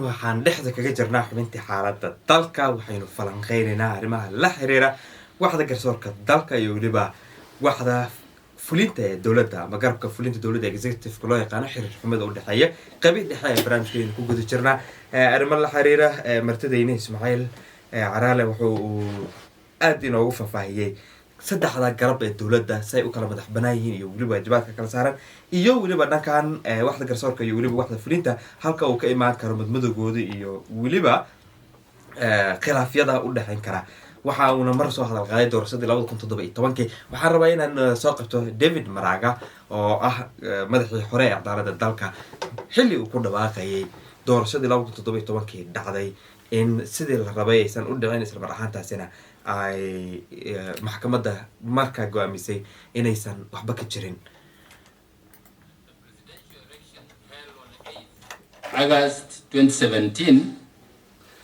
waxaan dhexda kaga jirnaa xubintii xaaladda dalka waxaynu falanqeynaynaa arrimaha la xiriira waxda garsoorka dalka iyo weliba waxda fulinta ee dowladda ama garabka fulinta dowladda executive-ka loo yaqaano xiriir xumada u dhexeeya qayb dhexe ee barnaamijkeena ku guda jirnaa arrimo la xiriira martidayna Ismaaciil Caraale wuxuu aad inoogu faahfaahiyay saddexda garab ee dowladda say u kala madax banaan yihiin iyo weliba waajibaadka kala saaran iyo weliba dhankan waxda garsoorka iyo weliba waxda fulinta halka uu ka imaan karo madmadowgooda iyo weliba khilaafyada u dhexeyn kara waxa uuna mar soo hadal qaaday doorashadii 2017 waxaan rabaa inaan soo qabto David Maraga oo ah madaxii hore ee cadaaladda dalka xilli uu ku dhawaaqayay doorashadii 2017 dhacday in sidii la rabay aysan u dhicin isla mar ahaantaasina ay maxkamadda markaa go'aamisay inaysan waxba ka jirin. August 2017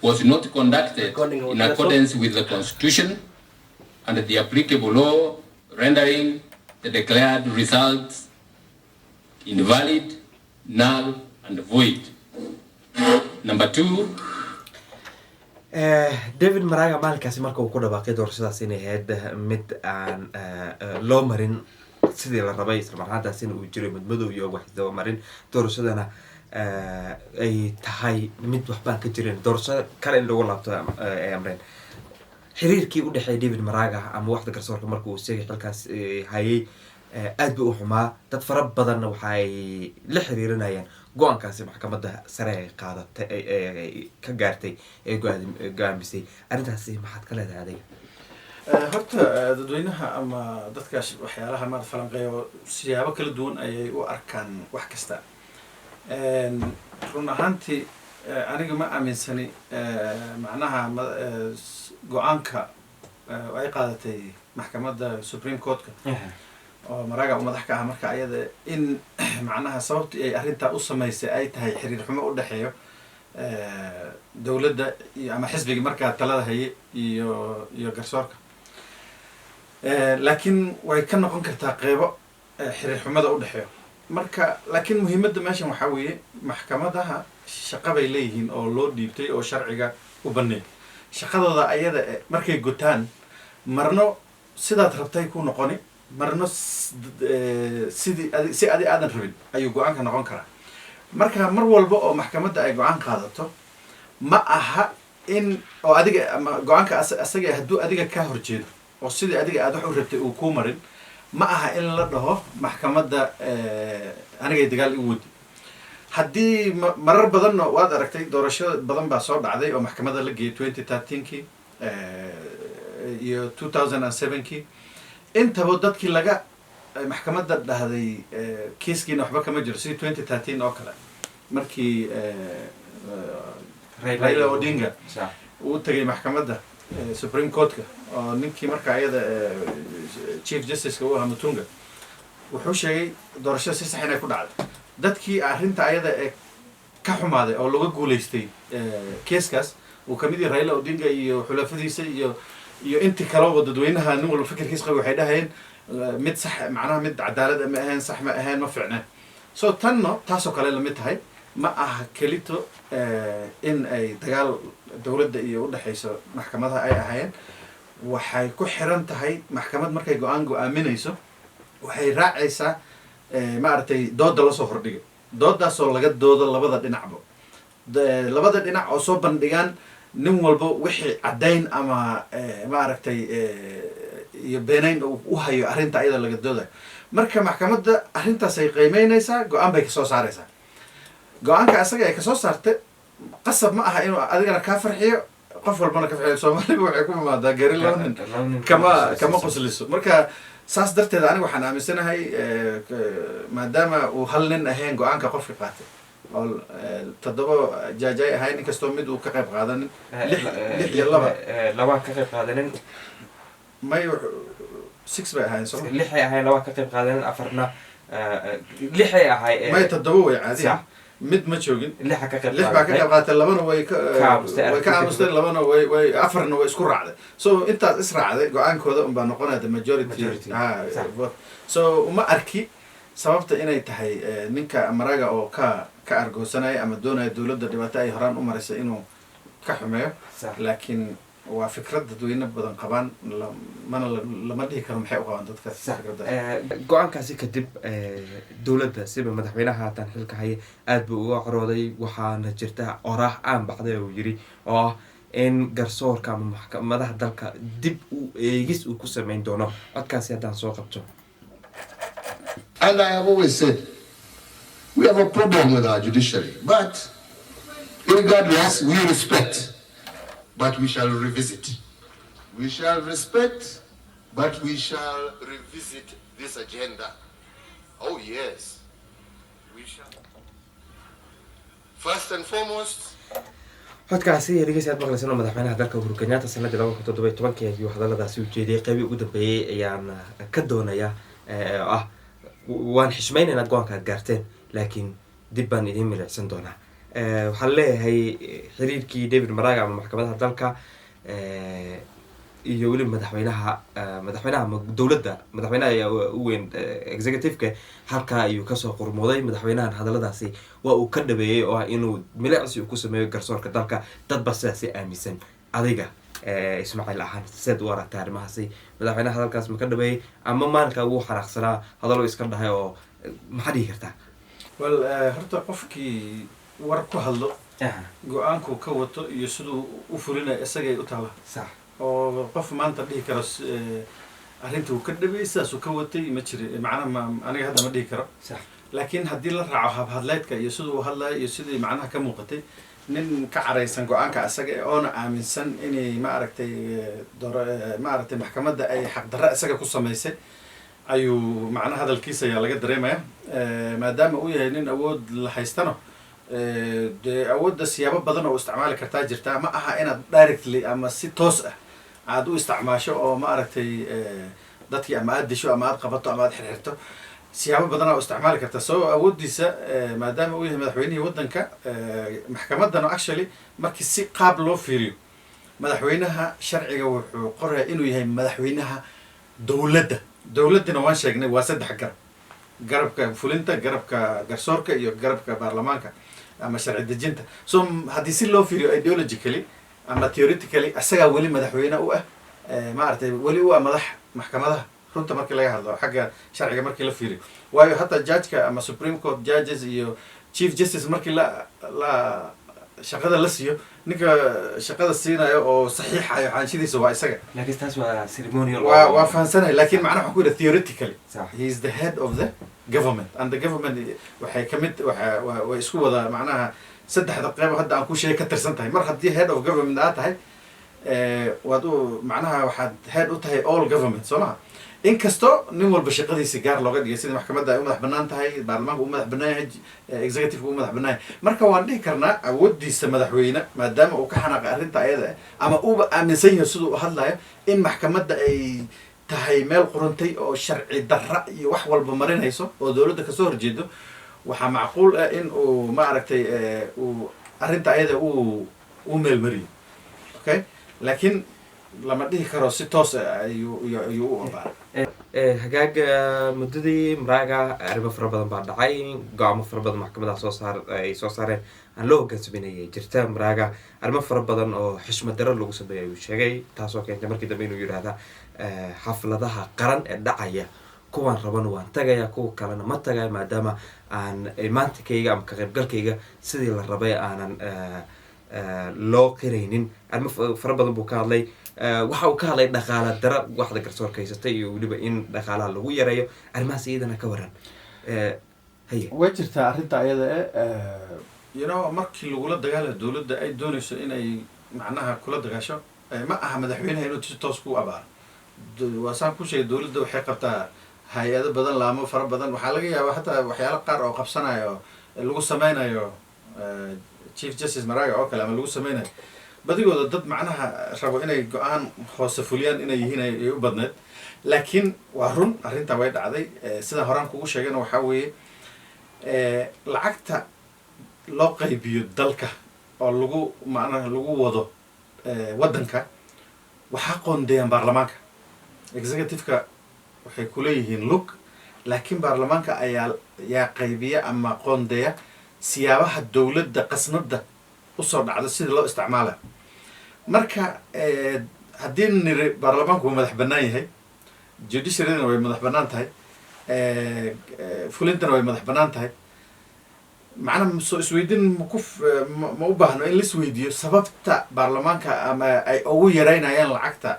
was not conducted in accordance with the Constitution and the applicable law, rendering the declared results invalid, null, and void. Number two, David Maraga maalinkaasi marka uu ku dhawaaqay doorashadaas inay ahayd mid aan loo marin sidii la rabay isla markaantaasina uu jiray madmadow iyo wax daba marin doorashadana ay tahay mid waxbaan ka jirin doorashada kale in lagu laabto ay amreen xiriirkii u dhexeeyay David Maraga ama waxda garsoorka marka uu sheegay xilkaas hayay aad buu u xumaa dad fara badan waxa ay la xiriirinayaan go'aankaasi maxkamadda sare ay qaadatay ka gaartay ee go'aamisay arrintaasi maxaad ka leedahay adiga horta dadweynaha ama dadkaas waxyaalaha ma falanqeeyo siyaabo kala duwan ayay u arkaan wax kasta run ahaantii aniga ma aaminsani macnaha go'aanka ay qaadatay maxkamadda Supreme Court-ka oo Maraga u madax ka ah marka ayada in macnaha sababtii ay arrinta u sameysay ay tahay xiriir xumo u dhaxeeyo dawladda ama xisbiga marka talada hayay iyo garsoorka laakiin way ka noqon kartaa qeybo xiriir xumada u dhaxeeyo marka laakiin muhiimadda meeshan waxa weeye maxkamadaha shaqo bay leeyihiin oo loo dhiibtay oo sharciga u baneeyay shaqadooda ayada markay gutaan marno sidaad rabtay ku noqoni marno si aadan rabin ayuu go'aanka noqon karaa marka mar walba oo maxkamadda ay go'aan qaadato ma aha in oo adiga go'aanka asaga hadduu adiga ka horjeedo oo sidii adiga aad wax u rabtay uu ku marin ma aha in la dhaho maxkamadda aniga dagaal igu wadi haddii marar badan waad aragtay doorasho badan baa soo dhacday oo maxkamadda la geeyay 2013kii iyo 2007kii intaba dadkii laga maxkamadda dhahday kiiskiina waxba kama jiro sidii 2013 oo kale markii Raila Odinga uu tagay maxkamadda Supreme Court-ka oo ninkii marka ayada Chief Justice-ka u ahaa Mutunga wuxuu sheegay doorashada si sax inay ku dhacday dadkii arrinta ayada ka xumaaday oo laga guuleystay kiiskaas uu kamid yahay Raila Odinga iyo xulafadiisa iyo intii kale oo dadweynaha nin walba fikirkiisa qaba waxay dhahayeen mid sax macnaha mid cadaalad ma ahayn sax ma ahayn ma fiicnaan so tanno taasoo kale la mid tahay ma aha kelito in ay dagaal dawladda iyo u dhaxayso maxkamadaha ay ahaayeen waxay ku xiran tahay maxkamad markay go'aaminayso waxay raacaysaa maaragtay dooda la soo hordhigay doodaasoo laga doodo labada dhinac oo soo bandhigaan nin walba wixii caddayn ama maaragtay iyo beenayn u hayo arrinta ayada laga doodayo marka maxkamadda arrintaas ay qiimeynaysaa go'aan bay kasoo saaraysaa go'aanka asaga ay kasoo saartay qasab ma aha inuu adigana kaa farxiyo qof walbana ka farxiyo Soomaaliga waxay ku imaadaa gari loonin kama qosliso marka saas darteed aniga waxaan aaminsanahay maadaama uu hal nin ahayn go'aanka qofka qaatay oo toddoba jaajay ahayn inkastoo mid uu ka qayb qaadanin lix iyo laba ka qayb qaadanin may 6 bay ahayn soo lix ay ahayn laba ka qayb qaadanin afarna lix ay ahay may toddoba way caadi mid ma joogin lix baa ka qayb qaatay labana way ka aamusay labana way afarna way isku raacday so intaas is raacday go'aankooda un baa noqonaya the majority so uma arki sababta inay tahay ninka Maraga oo ka ka argoosanaya ama doonaya dowladda dhibaato ay horaan u maraysa inuu ka xumeeyo laakiin waa fikrad dadweyne badan qabaan mana lama dhihi karo maxay u qabaan dadkaas fikradda go-aankaasi kadib dowladda siba madaxweynaha haatan xilka haya aada buu uga corooday waxaana jirta oraah aan baxday uu yiri oo ah in garsoorka ama maxkamadaha dalka dib u eegis uu ku sameyn doono codkaasi haddaan soo qabto. And I have always said, we have a problem with our judiciary, but regardless, we respect, but we shall revisit. We shall respect, but we shall revisit this agenda. Oh yes, we shall. First and foremost, codkaasi dhegeysi aad maqlaysaan madaxweynaha dalka Uhuru Kenyatta sanadii 2017 ayuu hadaladaasi u jeediyay qaybi ugu dambeeyay ayaan ka doonaya waan xishmaynaynaa go-aanka aad gaarteen laakiin dib baan idiin milicsan doonaa. waxaan leeyahay xiriirkii David Maraga ama maxkamadaha dalka iyo weli madaxweynaha dowladda madaxweynaha u weyn executive-ka halka ayuu kasoo qurmooday. madaxweynahan hadaladaasi waa uu ka dhabeeyay oo inuu milicsi ku sameeyo garsoorka dalka dad ba sidaasi aaminsan. adiga Ismaaciil ahaan sidoo u aragtay arrimahaasi madaxweynaha hadalkaas ma ka dhabeeyay ama maalinka uu xanaaqsanaa hadallo iska dhahay oo maxaa dhihi kartaa? horta qofkii war ku hadlo go-aanku ka wato iyo siduu u fulinayo isagay u taala sax oo qof maanta dhihi karo arrinta uu ka dhabeeyay sidaas uu ka watay ma jiro macnaha aniga hadda ma dhihi karo sax laakiin haddii la raaco habhadleedka iyo siduu u hadlayo iyo sidii macnaha ka muuqatay nin ka caraysan go-aanka asaga oona aaminsan inay maaragtay maxkamadda ay xaqdarra isaga ku samaysay ayuu macnaha hadalkiisa ayaa laga dareemaya maadaama uu yahay nin awood la haystano dee awoodda siyaabo badan oo isticmaali kartaa jirtaa ma aha inaad directly ama si toos ah aad u isticmaasho oo maaragtay dadkii ama aad disho ama aad qabato ama aad xirxirto siyaabo badan oo isticmaali karta soo awooddiisa maadaama uu yahay madaxweynihii waddanka maxkamaddana actually markii si qaab loo fiiriyo madaxweynaha sharciga wuxuu qoraya inuu yahay madaxweynaha dowladdina waan sheegnay waa 3 garabka fulinta garabka garsoorka iyo garabka baarlamaanka ama sharci dejinta so haddii si loo fiiriyo ideologically ama theoretically asagaa weli madaxweyne u ah maaragtay weli u ah madax maxkamadaha runta markii laga hadlo xagga sharciga markii la fiiriyo waayo hataa judgeka ama supreme court judges iyo chief justice markii la shaqada la siiyo ninka shaqada siinayo oo saxiixayo xanshidiisa waa isaga laakiin taas waa ceremonial waa fahansanahay laakiin macnaha waxaan ku yidhi theoretically he is the head of the government and the government waxay kamid way isku wada macnaha 3 qayb hadda aan ku sheegay ka tirsan tahay mar haddii head of government aad tahay waad u macnaha waxaad head u tahay all government soo maha inkastoo nin walba shaqadiisa gaar looga dhigay sida maxkamadda ay u madax bannaan tahay baarlamaanka u madax bannaan yahay executive u madax bannaan yahay marka waan dhihi karnaa awooddiisa madaxweyne maadaama uu ka xanaaqay arrinta ayada ama uuba aaminsan yahay siduu u hadlayo in maxkamadda ay tahay meel quruntay oo sharci darra iyo wax walba marinayso oo dowladda kasoo horjeedo waxaa macquul ah in uu maaragtay uu arrinta ayada uu meelmariyo okay laakiin lama dhihi karo si toos ayuu u ombaaray hagaaga muddadii Maraga arrimo fara badan baa dhacay go'aamo fara badan maxkamadaha ay soo saareen aan loo hoggaansaminayay jirta Maraga arrimo fara badan oo xushmad darro lagu sameeyay ayuu sheegay taasoo keentay markii dambe inuu yiraahdo xafladaha qaran ee dhacaya kuwan raban waan tagaya kuwa kalena ma tagay maadaama aan imaantikayga ama ka qaybgalkayga sidii la rabay aanan loo qiraynin arrimo fara badan buu ka hadlay waxa uu ka hadlay dhaqaale dara waxda garsoorka haysatay iyo weliba in dhaqaalaha lagu yareeyo arrimahaas iyadana ka waran way jirtaa arrinta ayada markii lagula dagaalayo dowladda ay doonayso inay macnaha kula dagaasho ma aha madaxweynaha inuu si toos ku abaaro waa saan ku sheegay dowladda waxay qabtaa hay-ado badan laamo fara badan waxaa laga yaabaa hataa waxyaalo qaar oo qabsanayo lagu sameynayo chief justice Maraga oo kale ama lagu sameynayo badigooda dad macnaha rabo inay go-aan hoose fuliyaan inay yihiin ay u badneed laakiin waa run arrintaa way dhacday sida horaan kugu sheegayna waxaa weeye lacagta loo qaybiyo dalka oo lagu wado waddanka waxaa qoondeeyaan baarlamaanka executive-ka waxay kuleeyihiin lug laakiin baarlamaanka ayaa qaybiya ama qoondeeya siyaabaha dowladda qasnada usoo dhacdo sida loo isticmaala marka haddii niri baarlamaanku waa madax bannaan yahay judiciaryadana way madax bannaan tahay fulintana way madax bannaan tahay macnaha soo isweydiin ma u baahno in lais weydiiyo sababta baarlamaanka ama ay ugu yaraynayaan lacagta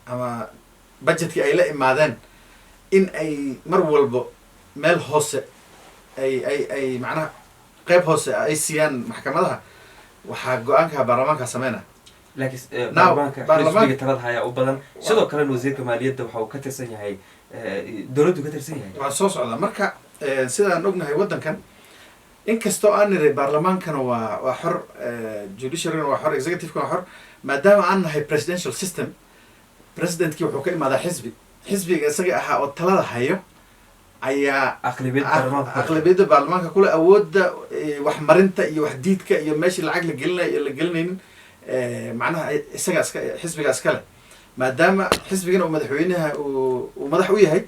ama budgetkii ay la imaadeen in ay mar walba meel hoose ay macnaha qeyb hoose ay siiyaan maxkamadaha waxaa go-aanka baarlamaanka sameyna laakiin baarlamaanka talada hayaa u badan sidoo kalena wasiirka maaliyadda waxa uu ka tirsan yahay dowladdu ka tirsan yahay waa soo socda marka sidaan ognahay waddankan inkastoo aan niray baarlamaankana waa xor judiciaryna waa xor executiveka waa xor maadaama aan nahay presidential system presidentkii wuxuu ka imaadaa xisbiga isaga ahaa oo talada hayo ayaa aqlabiyadda baarlamaanka kule awoodda waxmarinta iyo waxdiidka iyo meeshii lacag la gelinayo iyo la gelinaynin macnaha isaga xisbiga iskale maadaama xisbigana uu madaxweynaha uu madax u yahay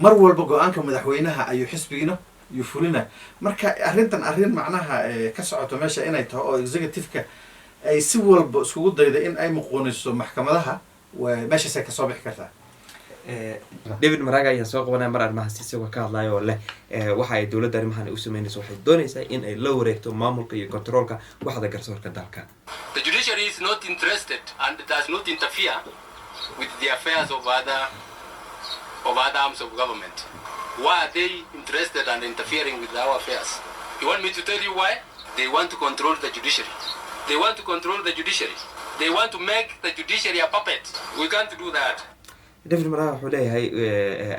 mar walba go-aanka madaxweynaha ayuu xisbigina yuu fulina marka arrintan arrin macnaha ka socoto meesha inay taho oo executiveka ay si walba iskugu dayda in ay muquuniso maxkamadaha meeshaasay kasoo bixi kartaa david maraga ayaan soo qabanaya mar arrimahaas isagoo ka hadlayo oo leh waxa ay dowladda arrimahan u sameynayso waxay doonaysaa in ay la wareegto maamulka iyo controolka waxda garsoorka dalka. The judiciary is not interested and does not interfere with the affairs of other arms of government. Why are they interested and interfering with our affairs? You want me to tell you why? They want to control the judiciary. They want to control the judiciary. They want to make the judiciary a puppet. We can't do that. david maraga wuxuu leeyahay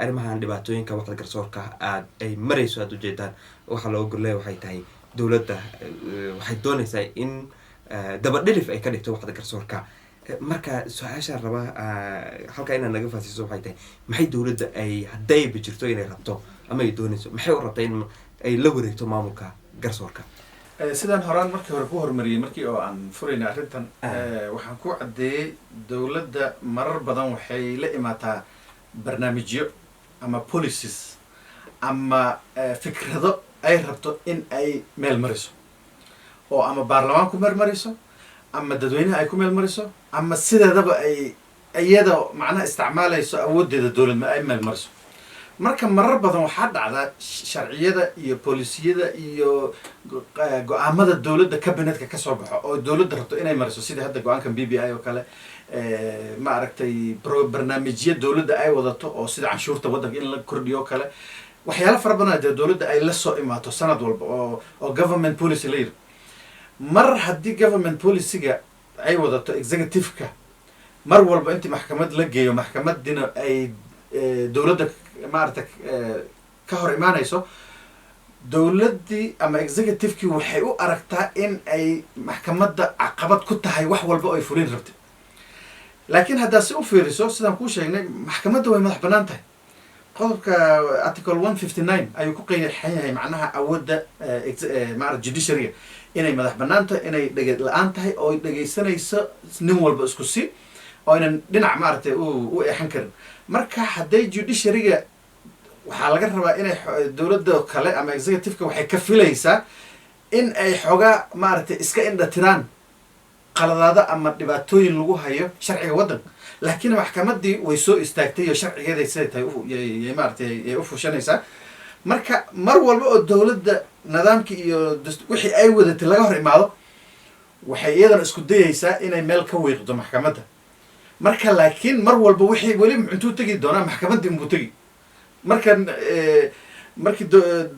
arrimahan dhibaatooyinka waxda garsoorka ay marayso aad ujeedaan waxa loo ogolleeya waxay tahay dowladda waxay doonaysaa in dabadhilif ay ka dhigto waxda garsoorka marka su-aashaan raba halkaa inaad naga faasiiso waxay tahay maxay dowladda ay haddayba jirto inay rabto ama ay doonayso maxay u rabtaa in ay la wareegto maamulka garsoorka sidaan horaan markii hore ku horumariyey markii oo aan furayna arrintan waxaan ku caddeeyey dowladda marar badan waxay la imaataa barnaamijyo ama policies ama fikrado ay rabto in ay meel mariso oo ama baarlamaan ku meel mariso ama dadweynaha ay ku meel mariso ama sideedaba ay iyada macnaha isticmaalayso awooddeeda dowladma ay meel mariso marka marar badan waxaa dhacdaa sharciyada iyo boolisiyada iyo go-aamada dowladda cabinetka kasoo baxo oo dowladda rabto inay mariso sidii hadda go-aankan BBI oo kale ma aragtay barnaamijyo dowladda ay wadato oo sida canshuurta waddanka in la kordhiyo oo kale waxyaalo fara badan dee dowladda ay la soo imaato sanad walba oo government policy la yidhi mar haddii government policyga ay wadato executiveka mar walba intii maxkamad la geeyo maxkamadina ay dowladda maarata ka hor imaanayso dowladdii ama executivekii waxay u aragtaa in ay maxkamadda caqabad ku tahay wax walba oo ay fulin rabtay laakiin haddaad si u fiiriso sidaan kuu sheegnay maxkamadda way madax bannaan tahay qodobka article 159 ayuu ku qeexan yahay macnaha awoodda maarata judiciaryga inay madax bannaan tahay inay dhege la-aan tahay oo ay dhegaysanayso nin walba isku si oo aynan dhinac maaragtay u eexan karin marka hadday judiciaryga waxaa laga rabaa inay dowladda kale ama executiveka waxay ka filaysaa in ay xoogaa maaragtay iska indha tiraan qaladaado ama dhibaatooyin lagu hayo sharciga waddanka laakiin maxkamaddii way soo istaagtay oo sharcigeeday siday tahay maaratay ay u fushanaysaa marka mar walba oo dowladda nidaamkii iyo wixii ay wadatay laga hor imaado waxay iyadana isku dayaysaa inay meel ka wiiqdo maxkamadda marka laakiin mar walba wixii weli intuu tegi doonaa maxkamaddii unbuu tegi markan markii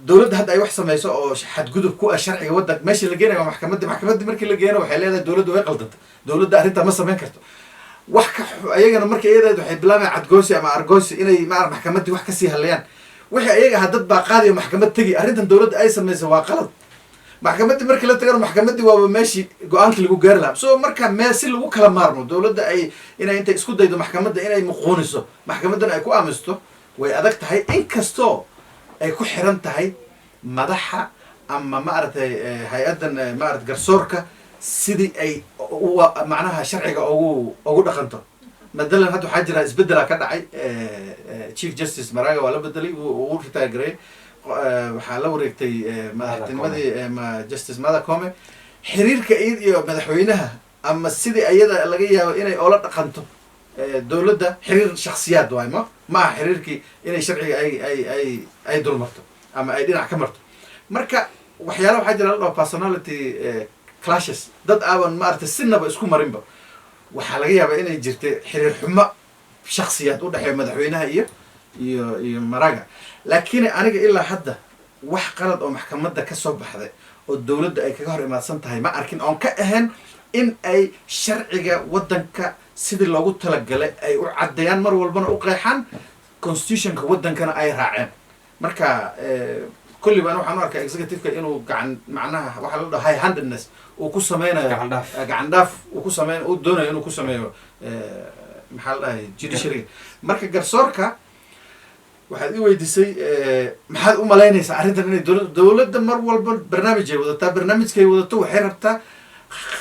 dowladda hadda ay wax samayso oo xadgudub ku ah sharciga waddanka meesha la geenayo waa maxkamaddi markii la geeno waxay leedahay dowladda way qaldanta dowladda arrintaa ma samayn karto wax ka ayagana marka iyadeed waxay bilaabeen cadgoosi ama argoosi inay maxkamaddii wax kasii hadlayaan wixii ayaga ahaa dad baa qaadiyo maxkamad tegi arrintan dowladda ay samayso waa qalad maxkamaddii markii la tagano maxkamaddii waaba meeshii go-aankii lagu gaari lahaa so marka si lagu kala maarmo dowladda inay intay isku daydo maxkamadda inay muquuniso maxkamaddana ay ku aamisto way adag tahay inkastoo ay ku xiran tahay madaxa ama maaragtay hay-addan maarata garsoorka sidii ay macnaha sharciga ugu dhaqanto madalan hadda waxaa jira isbedela ka dhacay chief justice maraga waa la bedelay uu retire gareey waxaa la wareegtay madaxtinimadii justice Martha Koome xiriirka iyada iyo madaxweynaha ama sidii ayada laga yaabo inay oola dhaqanto dowladda xiriir shakhsiyaad waay ma aha xiriirkii inay sharciga ay dulmarto ama ay dhinac ka marto marka waxyaala waxaa jira la dhaho personality clashes dad aaban maaragtay sinaba isku marinba waxaa laga yaabaa inay jirta xiriir xumo shakhsiyaad u dhexeeya madaxweynaha iyo Maraga laakiin aniga ilaa hadda wax qalad oo maxkamadda ka soo baxday oo dowladda ay kaga hor imaadsan tahay ma arkin oon ka ahayn in ay sharciga waddanka sidii loogu talagalay ay u caddeeyaan mar walbana u qeexaan constitutionka waddankana ay raaceen marka kulli baan waxaan u arkaa executive-ka inuu gacan macnaha waxaa la dhaho high handedness uu ku sameynayo gacan dhaaf uu ku sameyn uu doonayo inuu ku sameeyo maxaa la dhahay judiciary marka garsoorka waxaad i weydiisay maxaad u malaynaysaa arrintan inay dowladda mar walba barnaamij ay wadataa barnaamijkay wadato waxay rabtaa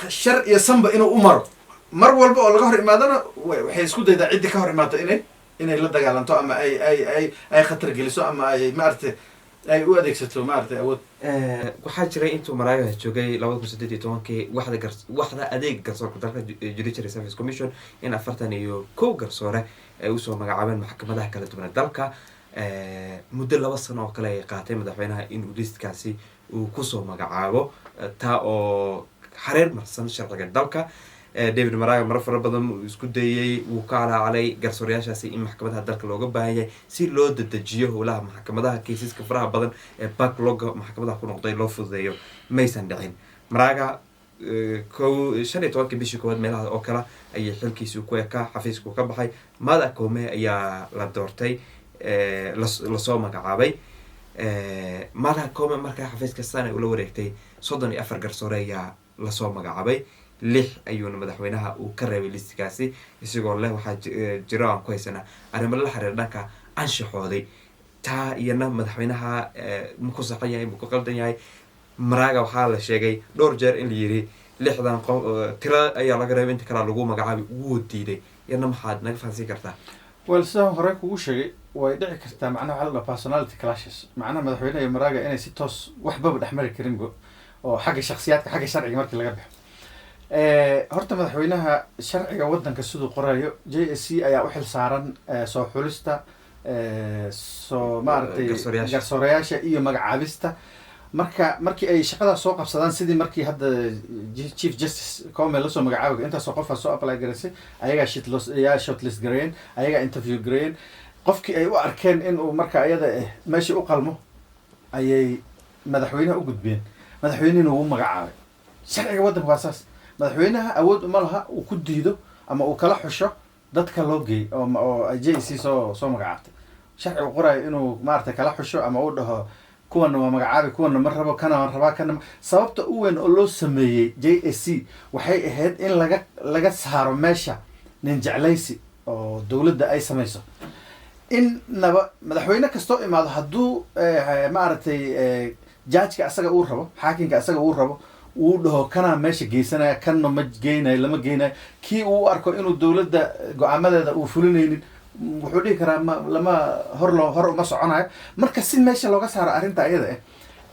shar iyo sanba inuu u maro mar walba oo laga hor imaadana waxay isku daydaa ciddii ka hor imaato inay la dagaalanto ama ay khatar geliso ama ay maaragtay ay u adeegsato maaragtay awood waxaa jiray intuu Maraga joogay 2018 waxda adeeg garsoorka dalka Judiciary Service Commission in 41 garsoore ay usoo magacaabeen maxkamadaha kala duwan dalka muddo 2 sano oo kale ay qaatay madaxweynaha inuu listkaasi uu kusoo magacaabo taa oo xareer marsan sharciga dalka David Maraga mar fara badan uu isku dayay uu ka calaalay garsoorayaashaasi in maxkamadaha dalka looga baahan yahay si loo dedejiyo howlaha maxkamadaha kiisaska faraha badan ee backlog maxkamadaha ku noqday loo fududeeyo maysan dhicin Maraga 15 bishii koowaad meelaha oo kale ayay xilkiisu ku ekaa xafiisku ka baxay Martha Koome ayaa la doortay la soo magacaabay Martha Koome markaa xafiiska sana ula wareegtay 34 garsoore ayaa la soo magacaabay 6 ayuuna madaxweynaha uu ka reebay listigaasi isagoo leh waxaa jira aan ku haysanaa arrimo la xiriir dhanka anshaxooday taa iyana madaxweynaha ma ku saxan yahay ma ku qaldan yahay Maraga waxaa la sheegay dhowr jeer in la yiri 6dan qof tira ayaa laga reebay inta kale lagu magacaabay uu diiday iyana maxaad naga fahansiin kartaa sidaan hore kugu sheegay way dhici kartaa macnaha waxaa la personality clashes macnaha madaxweynaha iyo Maraga inay si toos waxbaba dhexmari karin oo xagga shakhsiyaadka xagga sharciga markii laga baxo horta madaxweynaha sharciga waddanka siduu qorayo JSC ayaa u xil saaran soo xulista soo maaragtay garsoorayaasha iyo magacaabista markii ay shaqada soo qabsadaan sidii markii hadda Chief Justice Koome la soo magacaabay intaasoo qof soo apply gareysay ayagaa shortlist gareeyeen ayagaa interview gareeyeen qofkii ay u arkeen in uu marka ayada meeshii u qalmo ayay madaxweynaha u gudbeen madaxweynihina wuu magacaabay sharciga waddanka waa saas madaxweynaha awood uma laha uu ku diido ama uu kala xusho dadka loo geey oo JSC soo magacaabtay sharcigu qorayo inuu maaragtay kala xusho ama uu dhaho kuwana waa magacaabi kuwana ma rabo kana waan rabaa kana sababta u weyn oo loo sameeyey JSC waxay ahayd in laga saaro meesha nin jeclaysi oo dowladda ay samayso in madaxweyne kastoo imaado hadduu maaragtay judge-ka asaga uu rabo xaakinka asaga uu rabo uu dhaho kana meesha geysanaya kanna ma geynayo lama geynayo kii uu arko inuu dowladda go-aamadeeda uu fulinaynin wuxuu dhihi karaa lama hor uma soconayo marka si meesha looga saaro arrinta ayada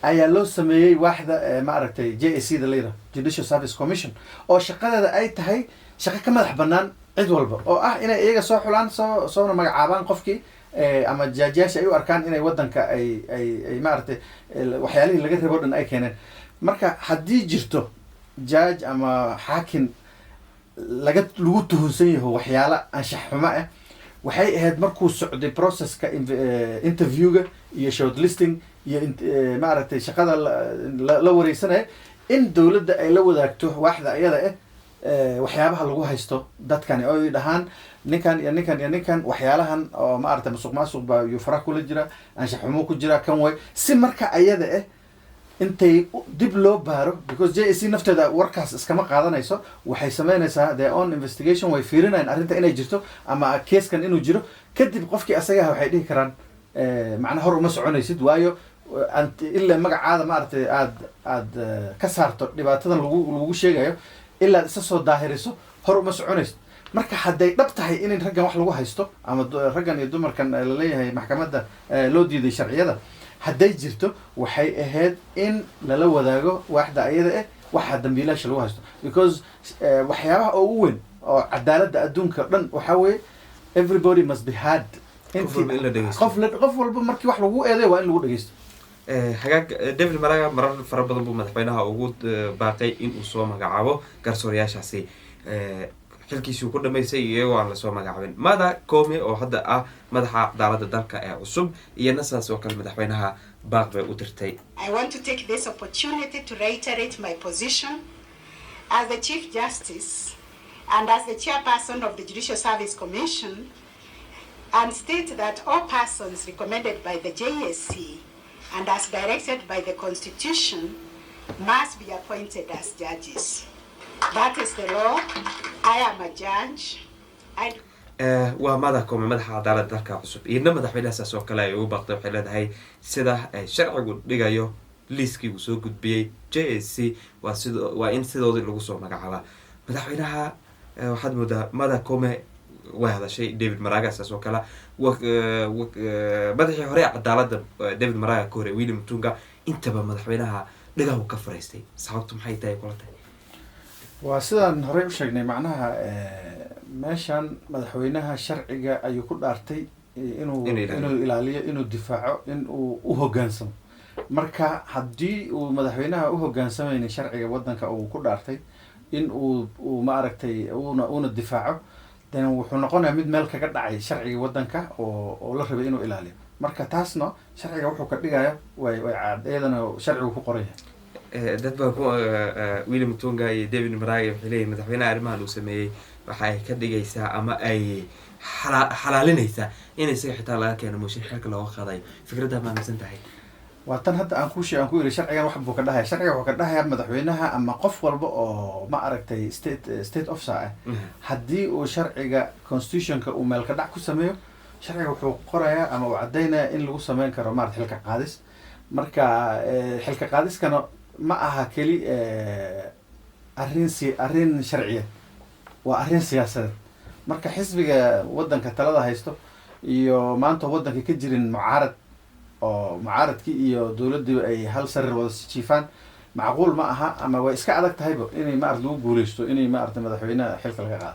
ayaa loo sameeyey waaxda maaragtay JSC da layidhaho Judicial Service Commission oo shaqadeeda ay tahay shaqo ka madax bannaan cid walba oo ah inay iyaga soo xulaan soona magacaabaan qofkii ama jaajiyaasha ay u arkaan inay waddanka ay maaragtay waxyaalihii laga rabo dhan ay keeneen marka haddii jirto judge ama xaakin lagu tuhunsan yaho waxyaalo anshax xumo waxay ahayd markuu socday processka interviewga iyo shortlisting iyo maaragtay shaqada la wareysanaya in dowladda ay la wadaagto waaxda ayada waxyaabaha lagu haysto dadkani oo ay dhahaan ninkan iyo ninkan iyo ninkan waxyaalahan oo maaragtay musuq baa iyo faraha kula jira anshax xumo ku jira kan way si marka ayada intay dib loo baaro because JSC nafteeda warkaas iskama qaadanayso waxay sameynaysaa their own investigation way fiirinayaan arrinta inay jirto ama keeskan inuu jiro kadib qofkii asagaha waxay dhihi karaan macnaha hor uma soconaysid waayo ilaa magacaada maaragtay aad ka saarto dhibaatadan lagu sheegayo ilaa isa soo daahiriso hor uma soconaysid marka hadday dhab tahay in raggan wax lagu haysto ama raggan iyo dumarkan laleeyahay maxkamadda loo diiday sharciyada hadday jirto waxay ahayd in lala wadaago waaxda ayada waxa dambiilaasha lagu haysto because waxyaabaha ugu weyn oo cadaaladda adduunka dhan waxaa weeye everybody must be heard qof walba markii wax lagu eeday waa in lagu dhegeysto hagaag David Maraga marar fara badan buu madaxweynaha ugu baaqay in uu soo magacaabo garsoorayaashaasi xilkiisii ku dhameysay iyagoo aan la soo magacaabin Martha Koome oo hadda ah madaxa cadaaladda dalka ee cusub iyana saas oo kale madaxweynaha baaq bay u dirtay. I want to take this opportunity to reiterate my position as the Chief Justice and as the chairperson of the Judicial Service Commission, and state that all persons recommended by the JSC and as directed by the Constitution must be appointed as judges. That is the law. I am a judge. waa Martha Koome madaxa cadaaladda dalka cusub iyana madaxweynaha saas oo kale ay ugu baaqday waxay leedahay sida ay sharcigu dhigayo liiskii uu soo gudbiyay JSC waa in sidoodii lagu soo magacaabaa madaxweynaha waxaad moodaa Martha Koome way hadashay David Maraga saas oo kale madaxii hore cadaaladda David Maraga ka hore William Mutunga intaba madaxweynaha dhigaha ka fariistay sababtu maxay tahay kula tahay waa sidaan horey u sheegnay macnaha meeshan madaxweynaha sharciga ayuu ku dhaartay inuu ilaaliyo inuu difaaco inuu u hoggaansamo marka haddii uu madaxweynaha u hoggaansamaynin sharciga waddanka uu ku dhaartay in uu ma aragtay una difaaco dan wuxuu noqonayaa mid meel kaga dhacay sharciga waddanka oo la rabay inuu ilaaliyo marka taasna sharciga wuxuu ka dhigaya way iyadana sharcigu ku qoran yahay dad baa William Mutunga iyo David Maraga waxay leeyihiin madaxweynaha arrimahan uu sameeyay waxa ay ka dhigaysaa ama ay xalaalinaysaa in isaga xitaa laga keeno mooshin xilka looga qaaday fikradda ma aaminsan tahay waa tan hadda aan ku iri sharcigan wax buu ka dhahay sharciga wuxuu ka dhahayaa madaxweynaha ama qof walba oo ma aragtay state officer ah haddii uu sharciga constitutionka uu meel ka dhac ku sameeyo sharciga wuxuu qorayaa ama uu cadaynayaa in lagu sameyn karo maarata xilka qaadis marka xilka qaadiskana ma aha keli arrin sharciyeed waa arrin siyaasadeed marka xisbiga waddanka talada haysto iyo maanta waddanka ka jirin mucaaradkii iyo dowladdii ay hal sarir wada jiifaan macquul ma aha ama way iska adag tahayba inay maarata lagu guuleysto inay maarata madaxweynaha xilka laga qaado